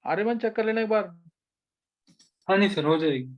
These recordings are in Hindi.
आर्यमन चेक कर लेना एक बार। हाँ नहीं सर, हो जाएगी।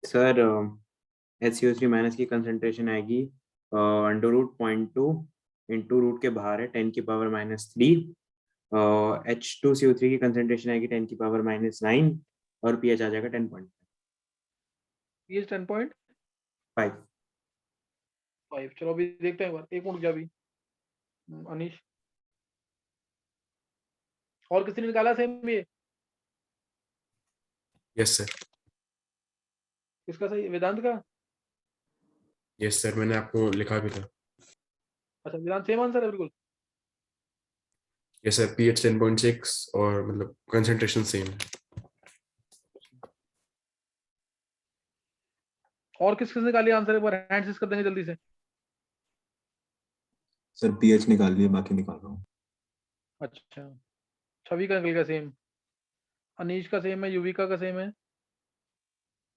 सर HCO3 माइनस की कंसंट्रेशन आएगी √0.2 इंटू रूट के बाहर है 10⁻³ H2CO3 की कंसंट्रेशन आएगी 10⁻⁹ और pH आ जाएगा 10.5। पीएच 10.5। चलो अभी देखते हैं एक बार, एक मिनट गया अभी। अनीश, और किसी ने निकाला सेम ये? Yes sir. किसका सही? वेदांत का? यस सर, मैंने आपको लिखा भी था। अच्छा, वेदांत सेम आंसर है बिल्कुल। यस सर, pH 10.6 और मतलब कंसंट्रेशन सेम है। और किस किसने निकाली आंसर? एक बार हैंड सिस कर देंगे जल्दी से। सर पीएच निकाल लिए, बाकी निकाल रहा हूँ। अच्छा, छवि का निकल गया सेम, अनीश का सेम है, युविका का सेम है,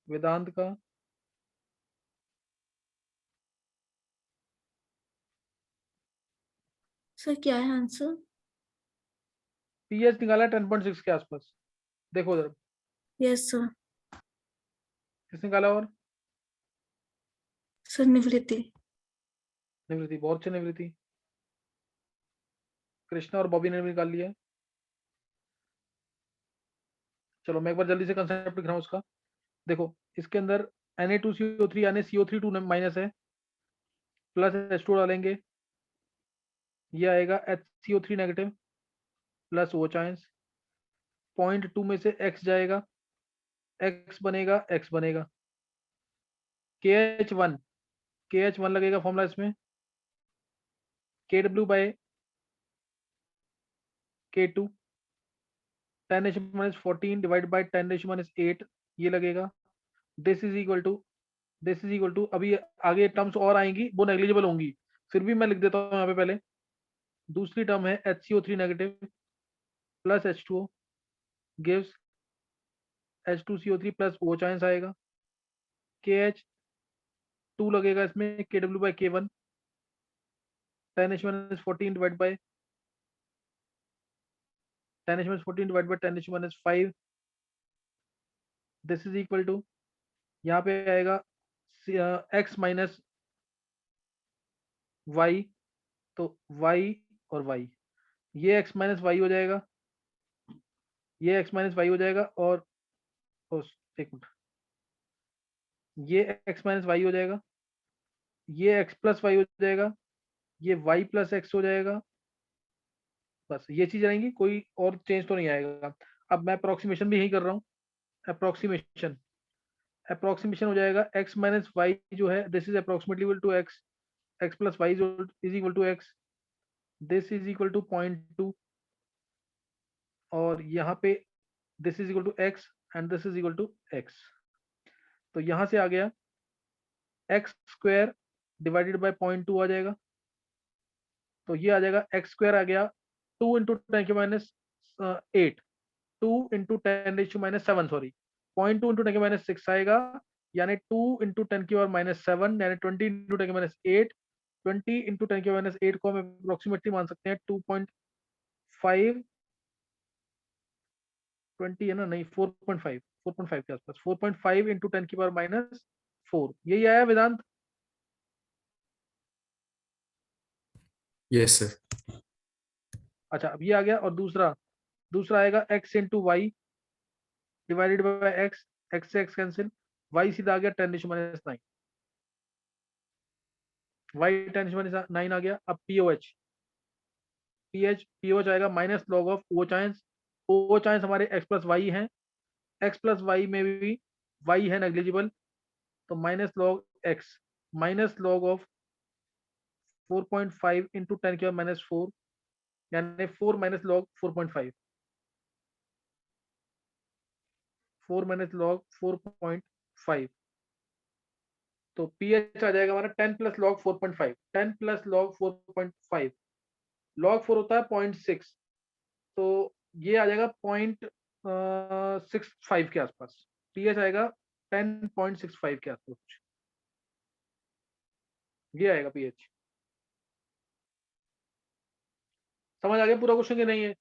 वेदांत का। सर क्या है आंसर? पीएच निकाला 10.6 के आसपास, देखो उधर। Yes sir. किसने निकाला? और सर निवृत्ति। निवृत्ति, बहुत अच्छी निवृत्ति। कृष्णा और बॉबी ने भी निकाल लिया। चलो मैं एक बार जल्दी से कंसेप्ट लिख रहा हूँ उसका। देखो इसके अंदर Na2CO3 यानी CO3 2 माइनस है, प्लस H2 डालेंगे, ये आएगा HCO3 negative plus OH ions. 0.2 में से X जाएगा, X बनेगा, X बनेगा। KH1 लगेगा फॉर्मूला इसमें, KW bye K2 10⁻14 divide bye 10⁻8 ये लगेगा। दिस इज इक्वल टू अभी आगे टर्म्स और आएंगी, वो नेग्लिजिबल होंगी, फिर भी मैं लिख देता हूँ यहाँ पे पहले। दूसरी टर्म है HCO3 negative plus H2O gives H2CO3 plus OH ions आएगा। KH2 लगेगा इसमें, KW by K1 10⁻14 divide by 10⁻5 this is equal to, यहाँ पे आएगा x माइनस y, तो y और y, ये x माइनस वाई हो जाएगा, ये x माइनस वाई हो जाएगा, और एक मिनट, ये x माइनस वाई हो जाएगा, ये x प्लस वाई हो जाएगा, ये y प्लस x हो जाएगा। बस ये चीज रहेंगी, कोई और चेंज तो नहीं आएगा। अब मैं अप्रोक्सीमेशन भी यही कर रहा हूँ। अप्रोक्सीमेशन हो जाएगा x माइनस वाई जो है, this is approximately equal to x plus y is equal to x, this is equal to 0.2, और यहाँ पे this is equal to x and this is equal to x। तो यहाँ से आ गया एक्स स्क्वायर डिवाइडेड बाय 0.2 आ जाएगा, तो ये आ जाएगा एक्स स्क्वायर आ गया 2 इंटू 10⁻8, 2 इंटू 10⁻7 सॉरी, 0.2 इंटू 10⁻6 आएगा, यानी 2 इंटू 10⁻7 यानी 20 इंटू 10⁻8। 20 इंटू 10⁻8 को हम अप्रोक्सीमेटली मान सकते हैं 2.5, 20 है ना, नहीं 4.5 के आसपास, 4.5 इंटू 10⁻4, यही आया वेदांत। Yes sir. अच्छा अब ये आ गया, और दूसरा आएगा x into y divided by x से x कैंसिल, y सीधा आ गया 10⁻9, y 10⁻9 आ गया। अब POH आएगा minus log of OH ions. OH ions हमारे x प्लस वाई हैं, x प्लस वाई में भी y है नेग्लिजिबल, तो माइनस लॉग ऑफ 4.5 इंटू 10⁻4 यानी 4 माइनस लॉग 4.5, 4 माइनस लॉग 4.5, तो pH आ जाएगा हमारा 10 plus log 4.5, 10 plus log 4.5, log 4 होता है 0.6, तो ये आ जाएगा 0.65 के आसपास, pH आएगा 10.65 के आसपास, ये आएगा pH। समझ आ गया पूरा क्वेश्चन कि नहीं है?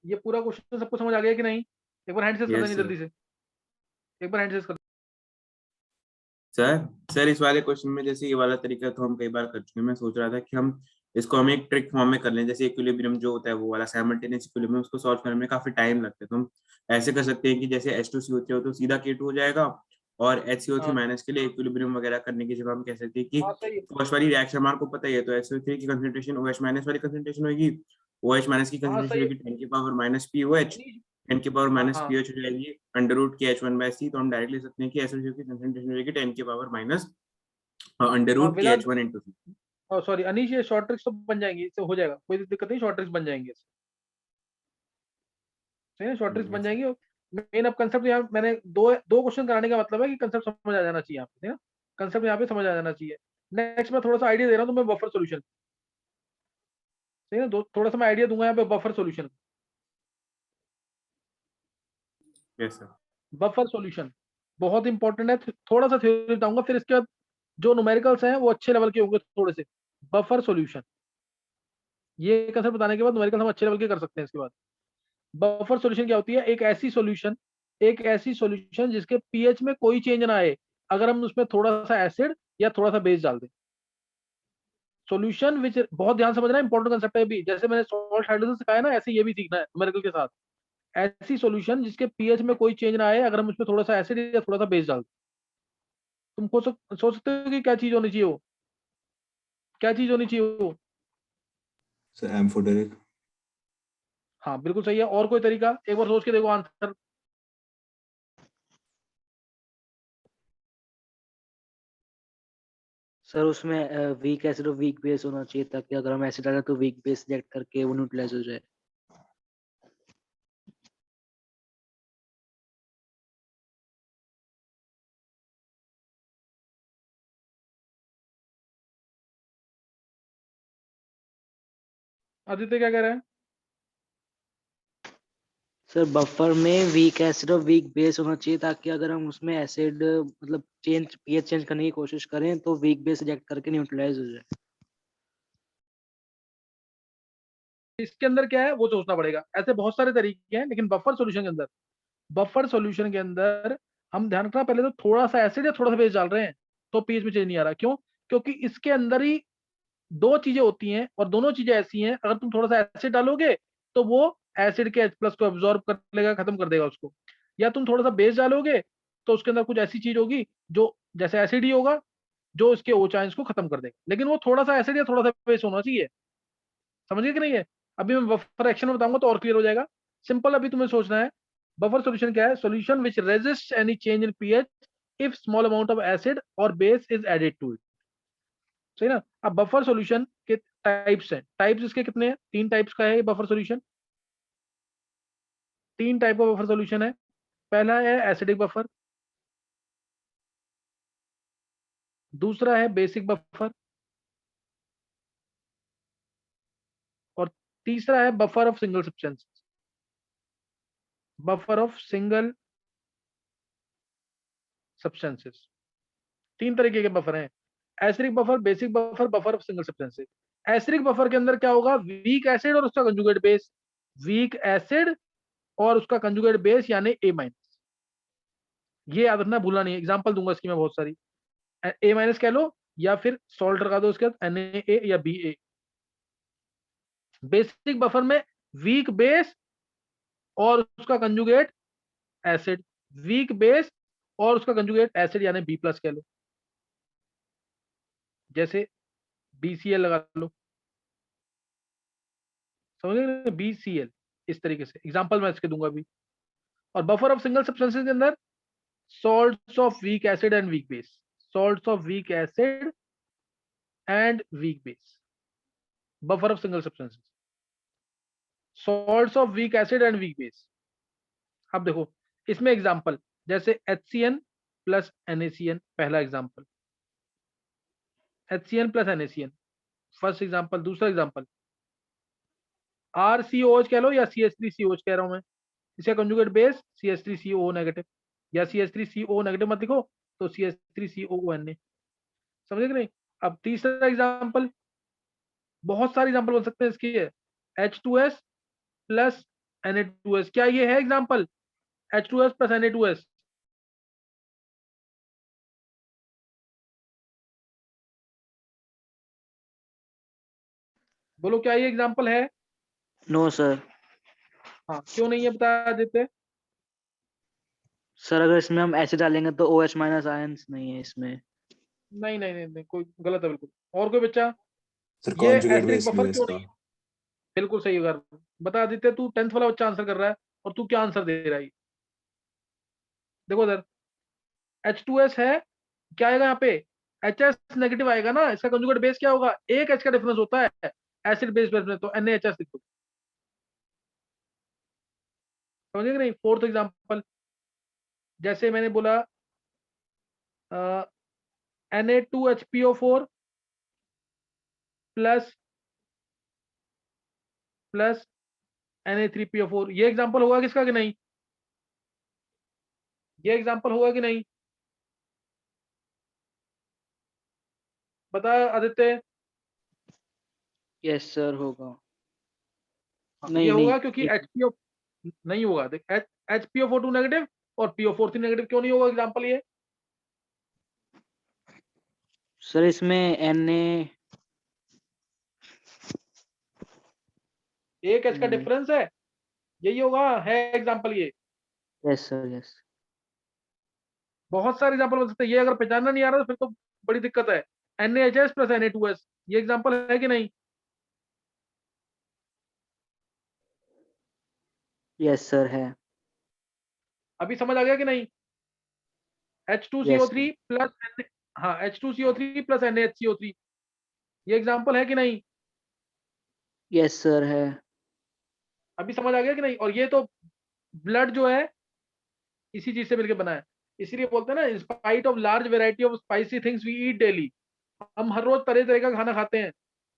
ये पूरा क्वेश्चन सबको समझ आ गया कि नहीं? एक बार हैंड सेस कर Yes, देंगे sir. जल्दी से, एक बार हैंड सेस कर। सर इस वाले क्वेश्चन में जैसे ये वाला तरीका तो हम कई बार कर चुके हैं। मैं सोच रहा था कि इसको हम एक ट्रिक फॉर्म में कर लें, जैसे इक्विलिब्रियम जो होता है वो वाला साइमल्टेनियस इक्विलिब्रियम, उसको सॉल्व करने में काफी टाइम लगता है। तो हम ऐसे कर सकते हैं कि जैसे H2CO3 हो तो सीधा K2 हो जाएगा, और HCO3 हाँ माइनस के लिए इक्विलिब्रियम वगैरह करने की जगह हम कह सकते हैं कि हाँ सही है। फर्स्ट वाली रिएक्शन हमारे को पता ही है, तो HCO3 की कंसंट्रेशन OH माइनस वाली कंसंट्रेशन होगी, OH माइनस की हाँ कंसंट्रेशन सही है। होगी 10 की पावर माइनस POH, अनीश, 10 की पावर माइनस हाँ PH हो जाएगी अंडर रूट के H1/C। तो हम डायरेक्ट ले सकते हैं कि SO3 की कंसंट्रेशन हो जाएगी 10 की पावर माइनस अंडर हाँ रूट के वेदांत, H1 into C। Sorry Anish, ये शॉर्ट ट्रिक्स तो बन जाएंगी, इससे हो जाएगा, कोई दिक्कत नहीं, शॉर्ट ट्रिक्स बन जाएंगे इससे, सही है, शॉर्ट ट्रिक्स बन Yes, जाएंगी। मेन अब कंसेप्ट यहाँ मैंने दो दो क्वेश्चन कराने का मतलब है कि कंसेप्ट समझ आ जाना चाहिए यहाँ पे, कंसेप्ट यहाँ पे समझ आ जाना चाहिए। नेक्स्ट मैं थोड़ा सा आइडिया दे रहा हूँ तुम्हें बफर सॉल्यूशन, सही है, थोड़ा सा मैं आइडिया दूंगा यहाँ पे buffer solution. yes, sir. Buffer solution बहुत इंपॉर्टेंट है, थोड़ा सा थ्योरी बताऊंगा, फिर इसके बाद जो न्यूमेरिकल्स हैं वो अच्छे लेवल के होंगे थोड़े से। बफर सॉल्यूशन, ये कंसेप्ट बताने के बाद न्यूमेरिकल हम अच्छे लेवल के कर सकते हैं। इसके बाद बफर सॉल्यूशन क्या होती है? एक ऐसी सॉल्यूशन, एक ऐसी सॉल्यूशन जिसके पीएच में कोई चेंज ना आए, अगर हम उसमें थोड़ा सा एसिड या थोड़ा सा बेस डाल दें। सॉल्यूशन विच, बहुत ध्यान समझना है, इंपॉर्टेंट कंसेप्ट है भी, जैसे मैंने सॉल्ट हाइड्रोजन सिखाया ना, ऐसे ये भी सीखना है न्यूमेरिकल के साथ। ऐसी सॉल्यूशन जिसके पीएच में कोई चेंज ना आए, अगर हम उसमें थोड़ा सा एसिड या थोड़ा सा बेस डाल दें। तुम सोच सकते हो कि क्या चीज होनी चाहिए वो, क्या चीज होनी चाहिए वो? Sir amphoteric. हाँ बिल्कुल सही है। और कोई तरीका एक बार सोच के देखो आंसर। सर उसमें वीक एसिड और वीक बेस होना चाहिए, ताकि अगर हम एसिड डालें तो वीक बेस रिएक्ट करके वो न्यूट्रलाइज हो जाए। आदित्य क्या कह रहे हैं? सर बफर में वीक एसिड और वीक बेस होना चाहिए, ताकि अगर हम उसमें एसिड मतलब पीएच चेंज करने की कोशिश करें तो वीक बेस रिएक्ट करके न्यूट्रलाइज हो जाए। इसके अंदर क्या है वो सोचना पड़ेगा, ऐसे बहुत सारे तरीके हैं, लेकिन बफर सॉल्यूशन के अंदर, बफर सॉल्यूशन के अंदर हम ध्यान रखना, पहले तो थोड़ा सा एसिड या थोड़ा सा बेस डाल रहे हैं तो पीएच में चेंज नहीं आ रहा। क्यों? क्योंकि इसके अंदर ही दो चीजें होती हैं, और दोनों चीजें ऐसी हैं, अगर तुम थोड़ा सा एसिड डालोगे तो वो एसिड के H+ को एब्जॉर्ब कर लेगा, खत्म कर देगा उसको, या तुम थोड़ा सा बेस डालोगे तो उसके अंदर कुछ ऐसी चीज होगी जो जैसे एसिड ही होगा, जो इसके OH आयंस को खत्म कर देगा, लेकिन वो थोड़ा सा एसिड या थोड़ा सा बेस होना चाहिए। समझ गए कि नहीं है? अभी मैं बफर एक्शन में बताऊंगा तो और क्लियर हो जाएगा। सिंपल अभी तुम्हें सोचना है बफर सॉल्यूशन क्या है? Solution which resist any change in pH if small amount of acid or base is added to it. सही ना? अब बफर सॉल्यूशन के टाइप्स हैं, टाइप्स इसके कितने हैं? 3 टाइप्स का है ये बफर सॉल्यूशन, 3 टाइप का बफर सॉल्यूशन है। पहला है एसिडिक बफर, दूसरा है बेसिक बफर, और तीसरा है buffer of single substance, buffer of single substances. 3 तरीके के बफर हैं, acidic buffer, basic buffer, buffer of single substances. Acidic buffer के अंदर क्या होगा? वीक एसिड और उसका कंजुगेट बेस, वीक एसिड और उसका कंजुगेट बेस यानी A-। ये याद रखना, भूलना नहीं है, एग्जांपल दूंगा इसकी मैं बहुत सारी। A- कह लो, या फिर सॉल्ट लगा दो उसके बाद Na या Ba। बेसिक बफर में वीक बेस और उसका कंजुगेट एसिड, वीक बेस और उसका कंजुगेट एसिड यानी B+ कह लो, जैसे BCl लगा लो, समझ गए? BCl, इस तरीके से एग्जांपल मैं इसके दूंगा अभी। और बफर ऑफ सिंगल सब्सटेंसेस के अंदर salts of weak acid and weak base, salts of weak acid and weak base। Buffer of single substances, salts of weak acid and weak base. अब देखो इसमें एग्जांपल, जैसे HCN प्लस NaCN, पहला example HCN plus NaCN, first example. दूसरा एग्जांपल RCOH कह लो या CH3COH कह रहा हूं मैं, इसका कंजुगेट बेस CH3COO नेगेटिव, या CH3CO नेगेटिव मत लिखो तो CH3COONA, समझे कि नहीं। अब तीसरा एग्जांपल, बहुत सारे एग्जांपल बन सकते हैं इसके, H2S प्लस Na2S, क्या ये है एग्जांपल H2S प्लस Na2S? बोलो क्या ये एग्जांपल है? No sir. हाँ, क्यों नहीं है बता देते। सर अगर इसमें हम एसिड डालेंगे तो OH माइनस आयंस नहीं है इसमें। नहीं नहीं नहीं, नहीं कोई गलत है बिल्कुल। और कोई बच्चा? सर ये कॉन्जुगेट एसिडिक बेस बफर नहीं है क्यों इसका। नहीं है? बिल्कुल सही होगा। बता देते, तू 10th वाला बच्चा आंसर कर रहा है और तू क्या आंसर दे रहा है। देखो सर, H2S है, क्या आएगा यहाँ पे HS नेगेटिव आएगा ना, इसका कंजुगेट बेस क्या होगा, एक H का डिफरेंस होता है एसिड बेस में, तो NaHS लिख दो, समझे कि नहीं। फोर्थ एग्जांपल, जैसे मैंने बोला Na2HPO4 प्लस प्लस Na3PO4, ये एग्जांपल होगा किसका कि नहीं, ये एग्जांपल होगा कि नहीं, बता आदित्य। यस सर होगा। हाँ, नहीं ये होगा नहीं क्योंकि HPO नहीं होगा, देख HPO42 नेगेटिव और PO43 नेगेटिव, क्यों नहीं होगा एग्जांपल ये? सर इसमें Na एक H का नहीं। डिफरेंस है, यही होगा, है एग्जांपल ये। Yes sir yes. बहुत सारे एग्जांपल बन सकते हैं, ये अगर पहचानना नहीं आ रहा तो फिर तो बड़ी दिक्कत है। NaHS प्लस Na2S, ये एग्जांपल है कि नहीं? यस सर है। अभी समझ आ गया कि नहीं? यस H2CO3 प्लस हाँ H2CO3 प्लस NaHCO3, ये एग्जांपल है कि नहीं? यस सर है। अभी समझ आ गया कि नहीं? और ये तो ब्लड जो है इसी चीज से मिलकर बना है, इसीलिए बोलते हैं ना, in spite of large variety of spicy things we eat daily, हम हर रोज तरह तरह का खाना खाते हैं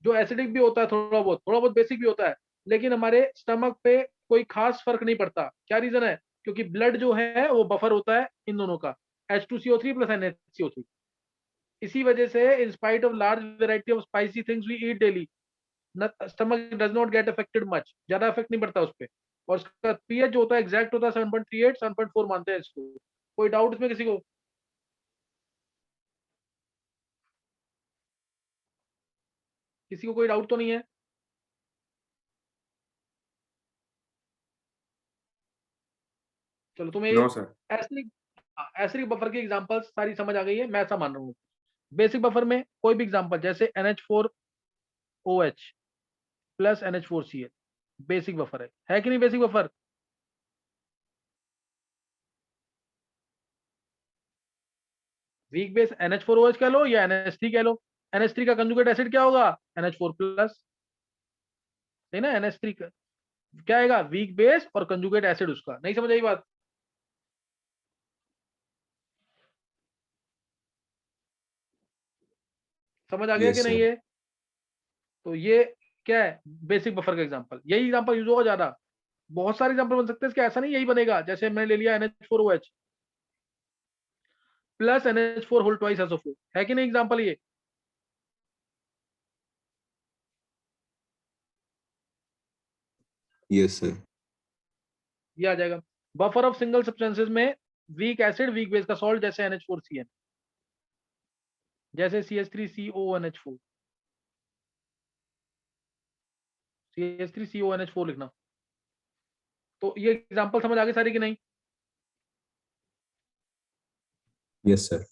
जो एसिडिक भी होता है, थोड़ा बहुत बेसिक भी होता है, लेकिन हमारे स्टमक पे कोई खास फर्क नहीं पड़ता। क्या रीजन है? क्योंकि ब्लड जो है वो बफर होता है इन दोनों का, H2CO3 प्लस NaCO3। इसी वजह से in spite of large variety of spicy things we eat daily, stomach does not get affected much, ज्यादा इफेक्ट नहीं पड़ता उस पर। और उसका पीएच जो होता है एग्जैक्ट होता है 7.38 7.4 मानते हैं इसको। कोई डाउट इसमें किसी को? किसी को कोई डाउट तो नहीं है? चलो तुम्हें no sir. Acidic acidic buffer की एग्जांपल्स सारी समझ आ गई है, मैं ऐसा मान रहा हूँ। बेसिक बफर में कोई भी एग्जांपल, जैसे NH4OH plus NH4Cl, basic buffer है कि नहीं basic buffer? Weak base NH4OH कह लो या NH3 कह लो, NH3 का कंजुगेट एसिड क्या होगा, NH4 प्लस, सही ना। NH3 का क्या आएगा, वीक बेस और कंजुगेट एसिड उसका। नहीं समझ आई बात? समझ आ गया कि यस नहीं सर। ये? तो ये क्या है, बेसिक बफर का एग्जांपल, यही एग्जांपल यूज होगा ज्यादा। बहुत सारे एग्जांपल बन सकते हैं इसके, ऐसा नहीं यही बनेगा। जैसे मैंने ले लिया NH4OH plus NH4 whole twice SO4, है कि नहीं एग्जांपल ये? Yes sir. ये आ जाएगा। बफर ऑफ सिंगल सब्सटेंसेस में वीक एसिड वीक बेस का सॉल्ट, जैसे NH4CN, जैसे CH3CONH4, CH3CONH4 लिखना। तो ये एग्जांपल समझ आ गई सारी कि नहीं? Yes sir.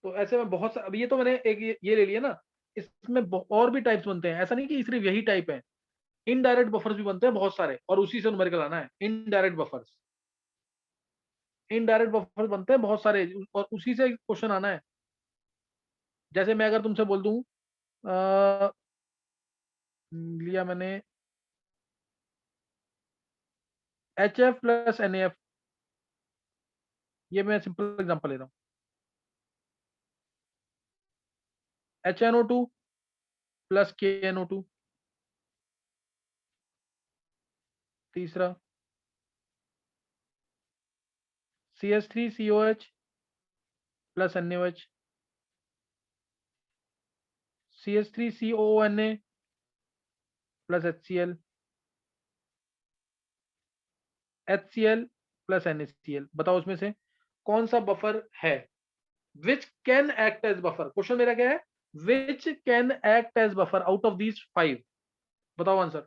तो ऐसे में बहुत अब ये तो मैंने एक ये ले लिया ना, इसमें और भी टाइप्स बनते हैं, ऐसा नहीं कि सिर्फ यही टाइप है। इनडायरेक्ट बफर्स भी बनते हैं बहुत सारे, और उसी से न्यूमेरिकल आना है। इनडायरेक्ट बफर्स बनते हैं बहुत सारे, और उसी से क्वेश्चन आना है। जैसे मैं अगर तुमसे बोल दूं लिया मैंने HF प्लस NaF, ये मैं सिंपल एग्जांपल ले रहा हूँ। HNO2 प्लस KNO2, तीसरा CH3COH plus NaOH, CH3COONA plus HCl, HCl plus NaCl। बताओ उसमें से कौन सा बफर है? Which can act as buffer. Question मेरा क्या है? Which can act as buffer out of these 5? बताओ आंसर।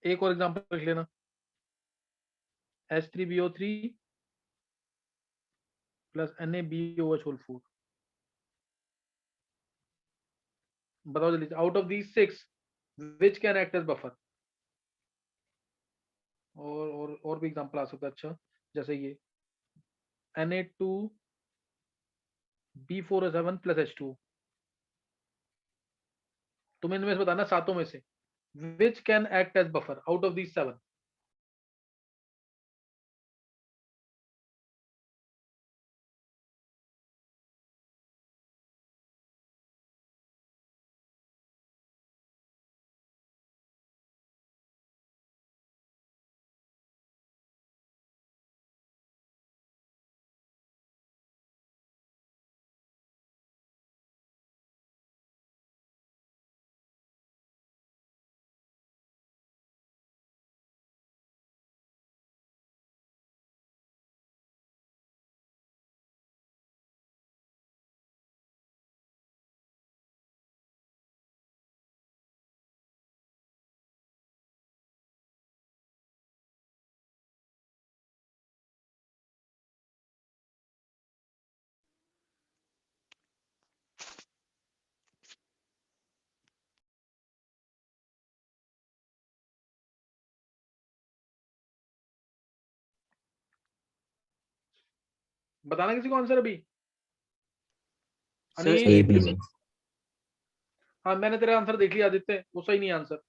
एक और एग्जांपल लिख लेना, H3BO3 प्लस NaBOH होल 4। बताओ जल्दी, out of these 6 which can act as buffer? और भी एग्जांपल आ सकता है। अच्छा, जैसे ये Na2B4O7 प्लस H2। तुम्हें इनमें से बताना सातों में से which can act as buffer out of these 7। बताना किसी को आंसर अभी। Sir Anil, A B C. हाँ मैंने तेरा आंसर देख लिया आदित्य, वो सही नहीं आंसर।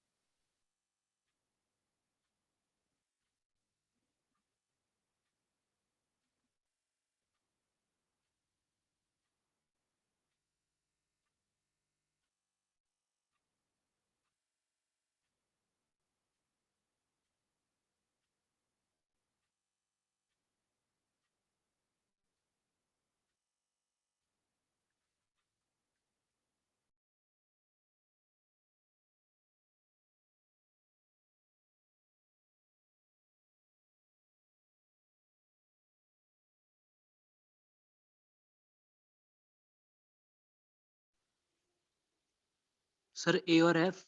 सर A और F।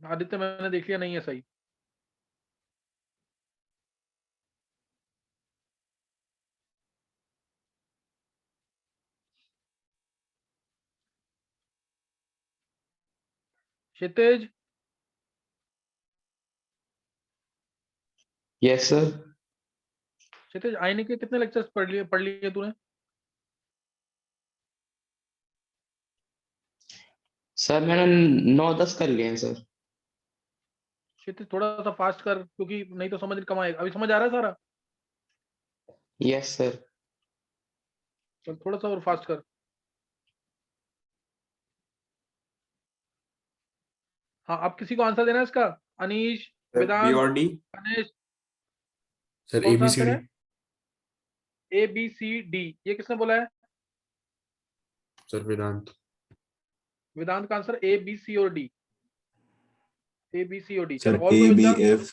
आदित्य मैंने देख लिया, नहीं है सही। क्षितिज, यस सर। क्षितिज आईने के कितने लेक्चर्स पढ़ लिए तूने? सर मैंने 9-10 कर लिए हैं सर। क्षितिज थोड़ा सा फास्ट कर, क्योंकि नहीं तो समझ कम आएगा। अभी समझ आ रहा है सारा? Yes sir. चल थोड़ा सा और फास्ट कर। हाँ, अब किसी को आंसर देना है इसका? अनीश, बी वेदांत, और डी। गणेश, सर कौन सा आंसर ABCD। है? ABCD, ये किसने बोला है? सर वेदांत। वेदांत का आंसर ABC और D। ABC और D। चलो सर और ए कोई बी बच्चा? एफ।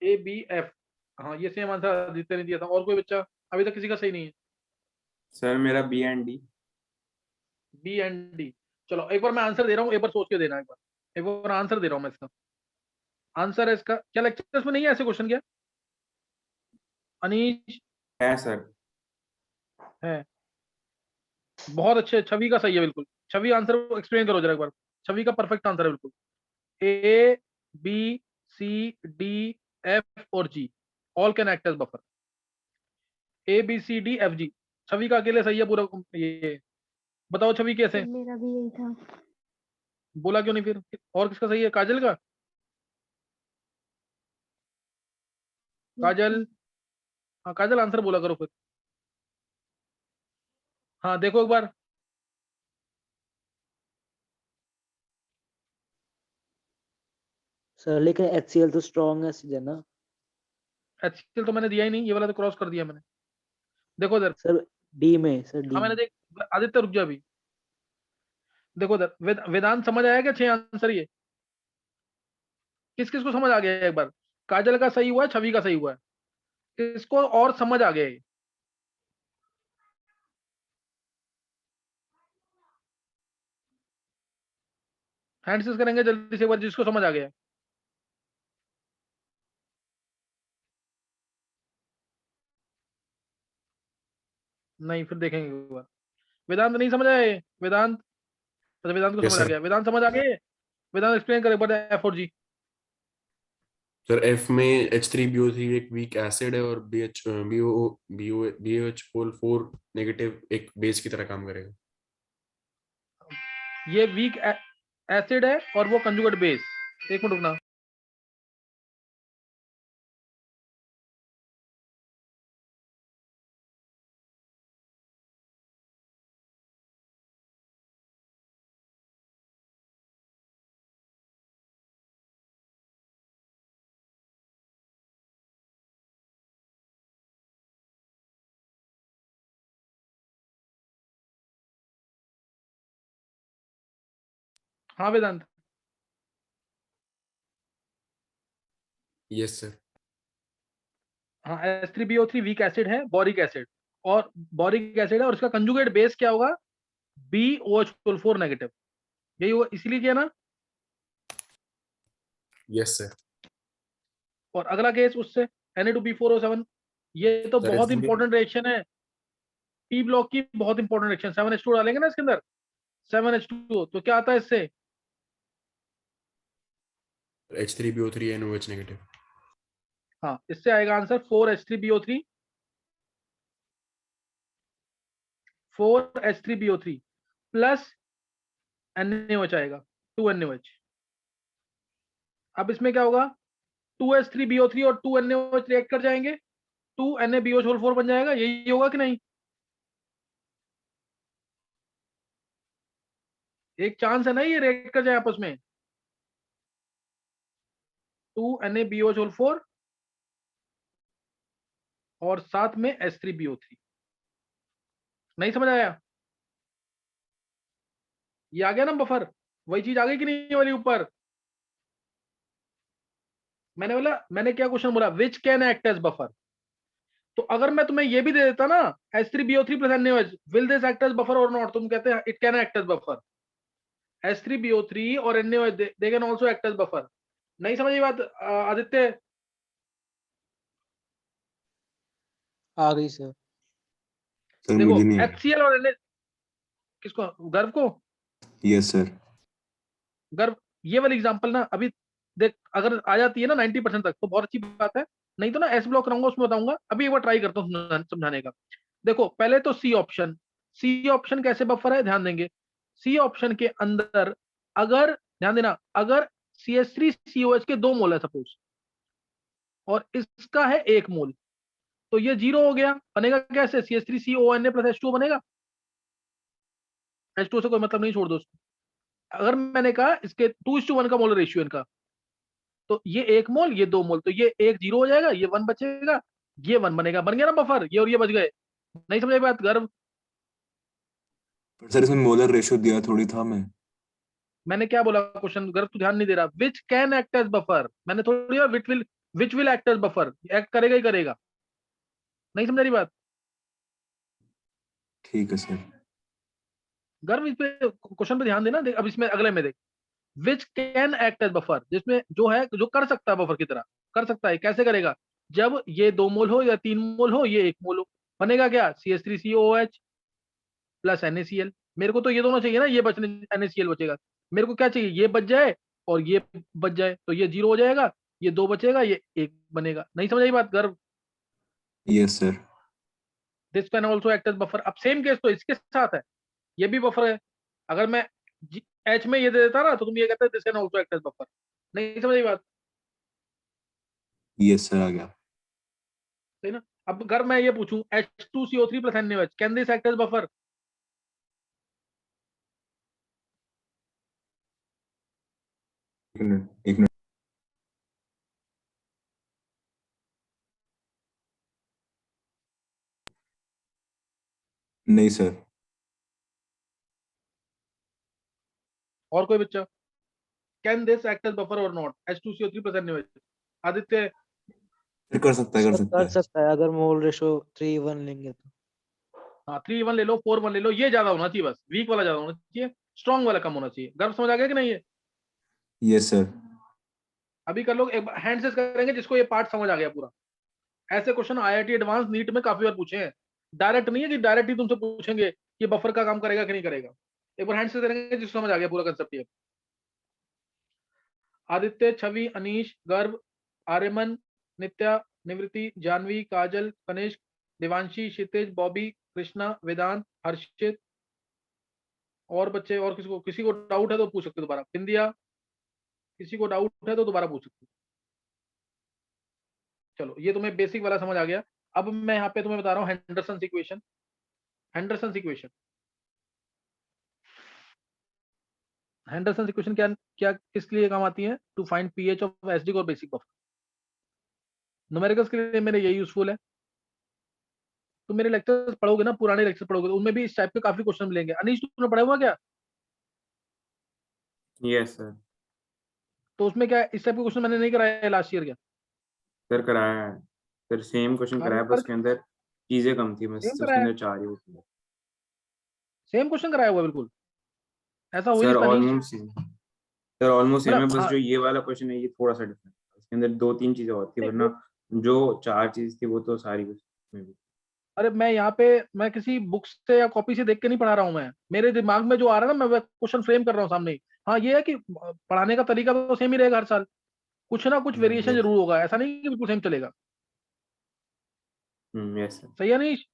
ABF। हाँ, ये सेम आंसर आदित्य ने दिया था। और कोई बच्चा? अभी तक किसी का सही नहीं है। सर मेरा B and D. B and D. चलो एक बार मैं आंसर दे रहा हूँ, एक बार सोच के देना, एक बार आंसर दे रहा हूँ मैं इसका। आंसर है इसका, क्या लेक्चर्स में नहीं है ऐसे क्वेश्चन क्या अनीश? है सर। है, बहुत अच्छे। छवि का सही है बिल्कुल। छवि आंसर एक्सप्लेन करो जरा एक बार। छवि का परफेक्ट आंसर है बिल्कुल। A B C D F और G all can act as buffer. A B C D F G, Chhavi का अकेले सही है पूरा। ये बताओ छवि कैसे? मेरा भी यही था। बोला क्यों नहीं फिर? और किसका सही है? काजल का? काजल, हाँ काजल आंसर बोला करो फिर। हाँ देखो एक बार। सर लेकिन HCl तो स्ट्रॉन्ग एसिड है ना। HCl तो मैंने दिया ही नहीं, ये वाला तो क्रॉस कर दिया मैंने। देखो इधर। सर डी में, सर डी हाँ मैंने में। देख, आदित्य रुक जा अभी। देखो इधर वेदांत समझ आया क्या 6 आंसर ये? किस किस को समझ आ गया है एक बार? काजल का सही हुआ है, छवि का सही हुआ है, किसको और समझ आ गया है? हैंड्स रेज करेंगे जल्दी से एक बार जिसको समझ आ गया है। नहीं फिर देखेंगे एक बार। वेदांत नहीं समझ आए? वेदांत, अच्छा वेदांत को यस समझ आ सर। गया। वेदांत समझ आ गए? वेदांत एक्सप्लेन करे एक बार एफ और जी। सर एफ में H3BO3 एक वीक एसिड है और BOH4 नेगेटिव एक बेस की तरह काम करेगा। ये वीक एसिड है और वो कंजुगेट बेस। एक मिनट रुकना। हाँ वेदांत। Yes sir. हाँ H3BO3 वीक एसिड है, बोरिक एसिड, और बोरिक एसिड है और इसका कंजुगेट बेस क्या होगा? BOH4 negative. यही होगा, इसीलिए किया ना। Yes sir. और अगला केस उससे Na2B4O7, ये तो सर बहुत इसमें इंपॉर्टेंट रिएक्शन है, पी ब्लॉक की बहुत इंपॉर्टेंट रिएक्शन। 7H2 डालेंगे ना इसके अंदर, 7H2 तो क्या आता है इससे? H3BO3 NOH negative. हाँ इससे आएगा answer 4H3BO3, 4H3BO3 plus NaOH आएगा, 2NaOH। अब इसमें क्या होगा? 2H3BO3 और 2NaOH रिएक्ट कर जाएंगे, 2NaBOH4 बन जाएगा। यही होगा कि नहीं? एक चांस है ना ये रिएक्ट कर जाए आपस में। 2NaBOH4 और साथ में H3BO3। नहीं समझ आया? ये आ गया ना बफर? वही चीज आ गई कि नहीं ये वाली ऊपर? मैंने बोला, मैंने क्या क्वेश्चन बोला? Which can act as buffer. तो अगर मैं तुम्हें ये भी दे देता ना H3BO3 प्लस NaOH, will this act as buffer और नॉट? तुम कहते हैं it can act as buffer. H3BO3 और NaOH they can also act as buffer. नहीं समझ बात आदित्य? आ गई सर। सर देखो मुझे नहीं आया। HCl और Na, किसको? गर्व को? Yes sir. गर्व, ये वाली एग्जांपल ना अभी देख, अगर आ जाती है ना 90% तक तो बहुत अच्छी बात है, नहीं तो ना एस ब्लॉक कराऊंगा उसमें बताऊंगा। अभी एक बार ट्राई करता हूँ समझाने का। देखो पहले तो सी ऑप्शन, सी ऑप्शन कैसे बफर है ध्यान देंगे। सी ऑप्शन के अंदर अगर, ध्यान देना, अगर CH3COH के 2 मोल है सपोज, और इसका है 1 मोल, तो ये 0 हो गया। बनेगा कैसे? CH3CONA प्लस H2O बनेगा। H2O से कोई मतलब नहीं, छोड़ दो उसको। अगर मैंने कहा इसके 2:1 का मोलर रेशियो इनका, तो ये 1 मोल, ये 2 मोल, तो ये 1 0 हो जाएगा, ये 1 बचेगा, ये 1 बनेगा। बन गया ना बफर, ये और ये बच गए। नहीं समझ बात गर्व? पर सर इसमें मोलर रेशियो दिया थोड़ी था मैं। मैंने क्या बोला क्वेश्चन? गर्व तू ध्यान नहीं दे रहा। Which can act as buffer, मैंने थोड़ी which will act as buffer. Act करेगा ही करेगा। नहीं समझ रही बात? ठीक है सर। गर्व इस पे क्वेश्चन पे ध्यान देना। देख अब इसमें अगले में देख, which can act as buffer, जिसमें जो है जो कर सकता है बफर की तरह, कर सकता है। कैसे करेगा? जब ये 2 मोल हो या 3 मोल हो, ये 1 मोल हो, बनेगा क्या? CH3COOH plus NaCl। मेरे को तो ये दोनों चाहिए ना, ये बचने NaCl बचेगा। मेरे को क्या चाहिए? ये बच जाए और ये बच जाए, तो ये 0 हो जाएगा, ये 2 बचेगा, ये 1 बनेगा। नहीं समझ आई बात Garv? Yes sir. This can also act as buffer. अब सेम केस तो इसके साथ है, ये भी बफर है। अगर मैं H में ये दे देता ना, तो तुम ये कहते this can also act as buffer. नहीं समझ आई बात? यस सर, आ गया। सही ना? अब अगर मैं ये पूछूं H2CO3 plus NaOH, can this act as buffer? एक मिनट, एक मिनट। नहीं सर। और कोई बच्चा? Can this act as buffer और not? H2CO3 plus NaOH। Aditya? Sir कर सकता है, कर सकता कर है। सकता है अगर मोल रेशो 3:1 लेंगे तो। हाँ 3:1 ले लो, 4:1 ले लो, ये ज्यादा होना चाहिए, बस वीक वाला ज्यादा होना चाहिए, स्ट्रॉन्ग वाला कम होना चाहिए। गर्व समझ आ गया कि नहीं? ये यस सर। अभी कर लो, एक हैंड से करेंगे जिसको ये पार्ट समझ आ गया पूरा। ऐसे क्वेश्चन IIT एडवांस नीट में काफी बार पूछे हैं। डायरेक्ट नहीं है कि डायरेक्ट ही तुमसे पूछेंगे कि बफर का काम करेगा कि नहीं करेगा। एक बार हैंड से करेंगे जिसको समझ आ गया पूरा कंसेप्ट। ये आदित्य, छवि, अनीश, गर्व, आर्यमन, नित्या, निवृत्ति, जानवी, काजल, कनिष्क, देवांशी, क्षितिज, बॉबी, कृष्णा, वेदांत, हर्षित। और बच्चे? और किसी को डाउट है तो पूछ सकते हो दोबारा। बिंदिया, किसी को डाउट है तो दोबारा पूछ सकते हो। चलो ये तुम्हें बेसिक वाला समझ आ गया। अब मैं यहाँ पे तुम्हें बता रहा हूँ Henderson equation. Henderson equation, Henderson equation क्या क्या किस लिए काम आती है? To find pH of acidic और बेसिक बफर। न्यूमेरिकल्स के लिए मेरे ये यूजफुल है। तुम मेरे लेक्चर्स पढ़ोगे ना, पुराने लेक्चर पढ़ोगे, तो उनमें भी इस टाइप के काफी क्वेश्चन मिलेंगे। अनीश तुमने पढ़ा हुआ क्या? Yes sir. तो उसमें क्या इस टाइप के क्वेश्चन मैंने नहीं कराया लास्ट ईयर? क्या सर कराया है सर, सेम क्वेश्चन हाँ कराया, बस उसके अंदर चीजें कम थी, बस सेम उसके कराया, अंदर 4 ही होती है। सेम क्वेश्चन कराया हुआ बिल्कुल, ऐसा हो ही नहीं सर सकता Anish. Almost same, sir almost same है, मतलब बस हाँ, जो ये वाला क्वेश्चन है ये थोड़ा सा डिफरेंट है, इसके अंदर 2-3 चीजें और थी, वरना वो जो 4 चीज थी वो तो सारी उसमें भी। अरे मैं यहाँ पे मैं किसी बुक से या कॉपी से देख के नहीं पढ़ा रहा हूँ। मैं मेरे दिमाग में जो आ रहा है ना, मैं क्वेश्चन फ्रेम कर रहा हूँ सामने ही। हाँ ये है कि पढ़ाने का तरीका तो सेम ही रहेगा हर साल, कुछ ना कुछ वेरिएशन यस। जरूर होगा, ऐसा नहीं कि बिल्कुल सेम चलेगा। Yes sir. सही है अनीश?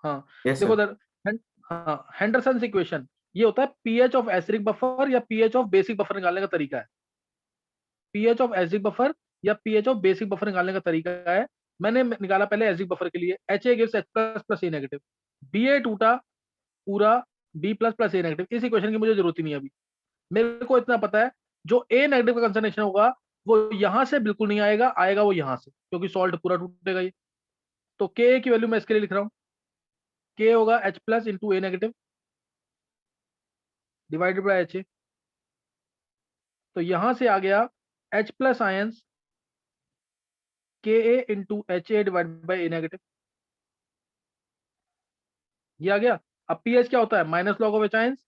हाँ यस देखो सर। इधर, हाँ हेंडरसन इक्वेशन ये होता है पीएच ऑफ एसिडिक बफर या पीएच ऑफ बेसिक बफर निकालने का तरीका है। पीएच ऑफ एसिडिक बफर या पीएच ऑफ बेसिक बफर निकालने का तरीका है। मैंने निकाला पहले एसिडिक बफर के लिए, Ha gives H plus plus A negative, Ba टूटा पूरा B plus plus A negative. इस इक्वेशन की मुझे जरूरत ही नहीं है अभी। मेरे को इतना पता है जो A नेगेटिव का कंसंट्रेशन होगा वो यहां से बिल्कुल नहीं आएगा, आएगा वो यहां से, क्योंकि सॉल्ट पूरा टूटेगा ये। तो Ka की वैल्यू मैं इसके लिए लिख रहा हूँ, K होगा H plus into A negative divided by Ha। तो यहां से आ गया H plus ions Ka into Ha divided by A negative, ये आ गया। अब पीएच क्या होता है? Minus log of H ions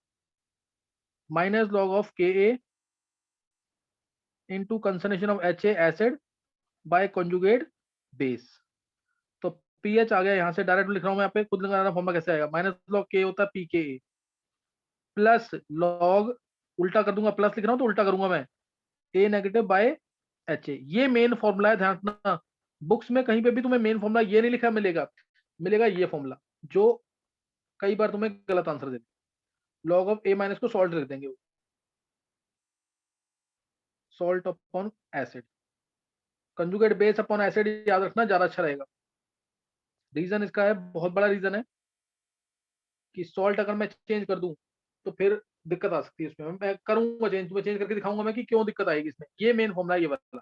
minus log of Ka into concentration of Ha acid by conjugate base. तो पीएच आ गया, यहां से डायरेक्ट लिख रहा हूं मैं, यहाँ पे खुद लगाना फॉर्मूला कैसे आएगा? माइनस लॉग K होता है pKa प्लस लॉग, उल्टा कर दूंगा, प्लस लिख रहा हूं तो उल्टा करूंगा मैं, A नेगेटिव बाय Ha। ये मेन फॉर्मूला है, ध्यान रखना। बुक्स में कहीं पे भी तुम्हें मेन फॉर्मूला ये नहीं लिखा मिलेगा, मिलेगा ये फॉर्मूला जो कई बार तुम्हें गलत answer they, log of A minus को सॉल्ट लिख देंगे, salt upon acid, conjugate base upon acid याद रखना, ज्यादा अच्छा रहेगा। रीजन इसका है, बहुत बड़ा रीजन है कि सॉल्ट अगर मैं चेंज कर दूं तो फिर दिक्कत आ सकती है इसमें। मैं करूंगा चेंज, तुम्हें चेंज करके दिखाऊंगा मैं कि क्यों दिक्कत आएगी इसमें। ये मेन फॉर्मूला ये वाला,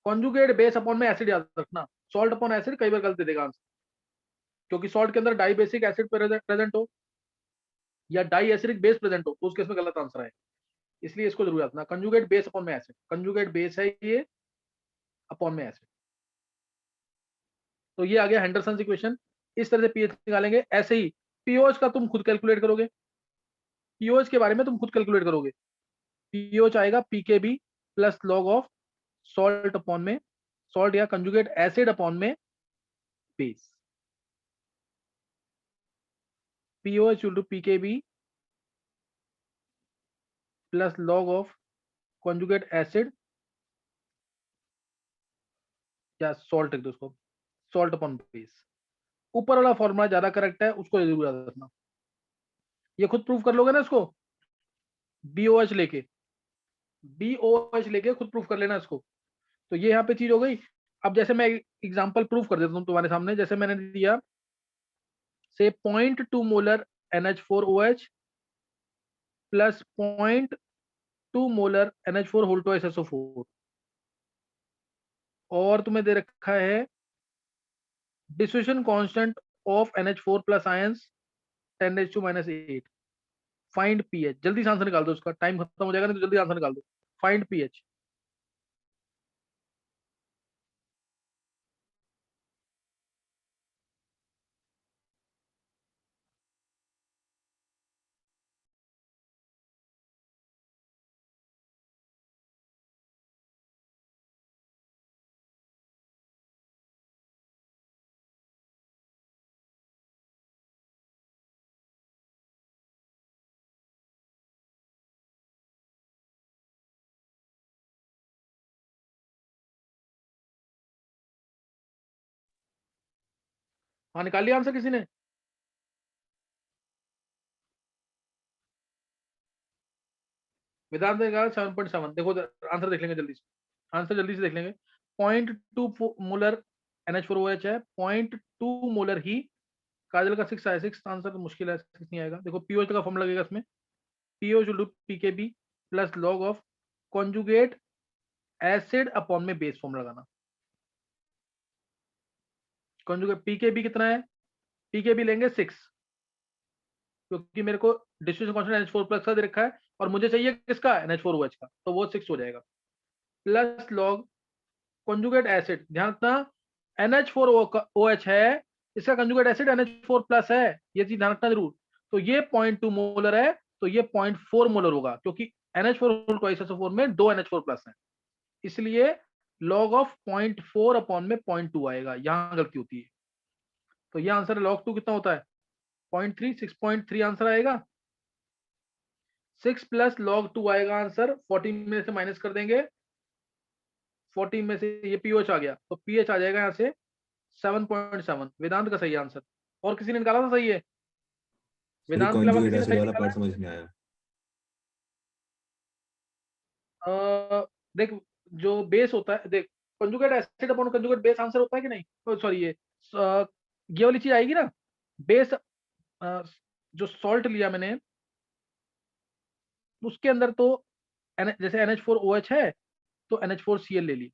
कॉन्जुगेट बेस अपॉन में एसिड याद रखना, सॉल्ट अपॉन एसिड कई बार गलत दे देगा आंसर, क्योंकि सॉल्ट के अंदर डाई बेसिक एसिड प्रेजेंट हो या डाई एसिडिक बेस प्रेजेंट हो तो उसके इसमें गलत आंसर है। इसलिए इसको जरूर याद रखना, कंजुगेट बेस अपॉन में एसिड, कंजुगेट बेस है ये अपॉन में एसिड। तो ये आ गया हेंडरसन इक्वेशन। इस तरह से पीएच निकालेंगे। ऐसे ही पीओएच का तुम खुद कैलकुलेट करोगे, पीओएच के बारे में तुम खुद कैलकुलेट करोगे। पीओएच आएगा pKb plus log of salt upon में सॉल्ट या कंजुगेट एसिड अपॉन में base. POH equal to pKb plus log of conjugate acid या सॉल्ट लिख दो उसको, सॉल्ट अपॉन बेस। ऊपर वाला फॉर्मूला ज्यादा करेक्ट है, उसको जरूर याद रखना। ये खुद प्रूफ कर लोगे ना इसको, बीओएच लेके खुद प्रूफ कर लेना इसको। तो ये यहाँ पे चीज हो गई। अब जैसे मैं एग्जांपल प्रूफ कर देता हूँ तुम्हारे सामने। जैसे मैंने दिया से 0.2 molar NH4OH plus 0.2 molar NH4 whole two SSO4 और तुम्हें दे रखा है dissociation constant of NH4 plus ions 10⁻⁸। Find pH. जल्दी से आंसर निकाल दो, उसका टाइम खत्म हो जाएगा, नहीं तो जल्दी आंसर निकाल दो। Find pH. हाँ निकाल लिया आंसर किसी ने? वेदांत ने कहा 7.7। देखो आंसर देख लेंगे जल्दी से, आंसर जल्दी से देख लेंगे। 0.2 मोलर NH4OH है, 0.2 मोलर ही। काजल का 6 आया, 6 आंसर तो मुश्किल है, 6 नहीं आएगा। देखो पीओएच का फॉर्म लगेगा इसमें, pOH equal to pKb plus log of conjugate acid upon में बेस फॉर्म लगाना। कॉन्जुगेट पीकेबी कितना है? पीकेबी लेंगे 6, क्योंकि मेरे को डिस्ट्रीब्यूशन कांस्टेंट NH4+ का दे रखा है और मुझे चाहिए किसका? NH4OH का, तो वो 6 हो जाएगा। प्लस लॉग कॉन्जुगेट एसिड, ध्यान रखना NH4OH है, इसका कंजुगेट एसिड NH4+ है, ये चीज ध्यान रखना जरूर। तो ये 0.2 मोलर है, तो ये 0.4 मोलर होगा, क्योंकि NH4 में 2 NH4+ है, इसलिए लॉग ऑफ 0.4 अपॉन में 0.2 आएगा, यहां गलती होती है। तो ये आंसर है। log 2 कितना होता है? 0.3, 6.3 आंसर आएगा। 6 प्लस log 2 आएगा आंसर। 14 में से माइनस कर देंगे, 14 में से ये पीओएच आ गया, तो पीएच आ जाएगा यहाँ से 7.7। वेदांत का सही आंसर। और किसी ने निकाला था सही है? वेदांत के अलावा कॉन्जुगेट किसी ने एसिड सही वाला निकाला पार्ट समझ में आया। है? देख जो बेस होता है, देख conjugate acid upon conjugate base answer होता है कि नहीं? सॉरी ये वाली चीज आएगी ना, बेस जो सॉल्ट लिया मैंने उसके अंदर तो जैसे NH4OH है तो NH4Cl ले ली,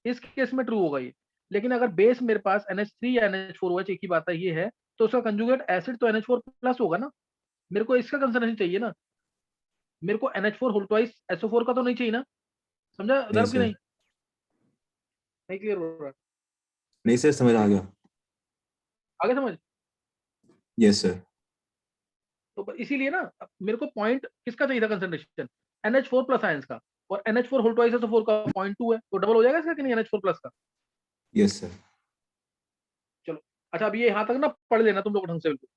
इस केस में ट्रू होगा ये। लेकिन अगर बेस मेरे पास NH3 या NH4OH एक ही बात है, ये है, तो उसका कंजुगेट एसिड तो NH4+ होगा ना। मेरे को इसका कंसंट्रेशन चाहिए ना, मेरे को NH4 होल ट्वाइस SO4 का तो नहीं चाहिए ना। समझा नहीं दर्द की सर, नहीं? नहीं क्लियर हो रहा? नहीं सर, समझ आ गया। आगे समझ? Yes sir. तो इसीलिए ना मेरे को पॉइंट किसका चाहिए था कंसंट्रेशन? NH4+ आयंस का, और NH4 होल ट्वाइस SO4 का 0.2 है, तो डबल हो जाएगा इसका कि नहीं NH4+ का? Yes sir. चलो अच्छा, अब ये यहाँ तक ना पढ़ लेना तुम लोग ढंग से बिल्कुल।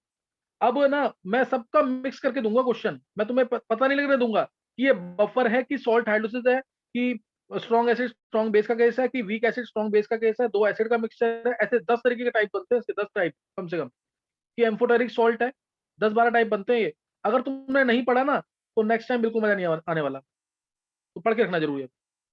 अब ना मैं सबका मिक्स करके दूंगा क्वेश्चन, मैं तुम्हें पता नहीं लगने दूंगा कि ये बफर है कि सॉल्ट हाइड्रोसिस है कि स्ट्रॉन्ग एसिड स्ट्रॉन्ग बेस का केस है कि वीक एसिड स्ट्रॉन्ग बेस का केस है, दो एसिड का मिक्सचर है। ऐसे 10 तरीके के टाइप बनते हैं इसके, 10 टाइप कम से कम, कि एम्फोटेरिक सॉल्ट है, 10-12 टाइप बनते हैं ये। अगर तुमने नहीं पढ़ा ना तो नेक्स्ट टाइम बिल्कुल मजा नहीं आने वाला, तो पढ़ के रखना जरूरी है।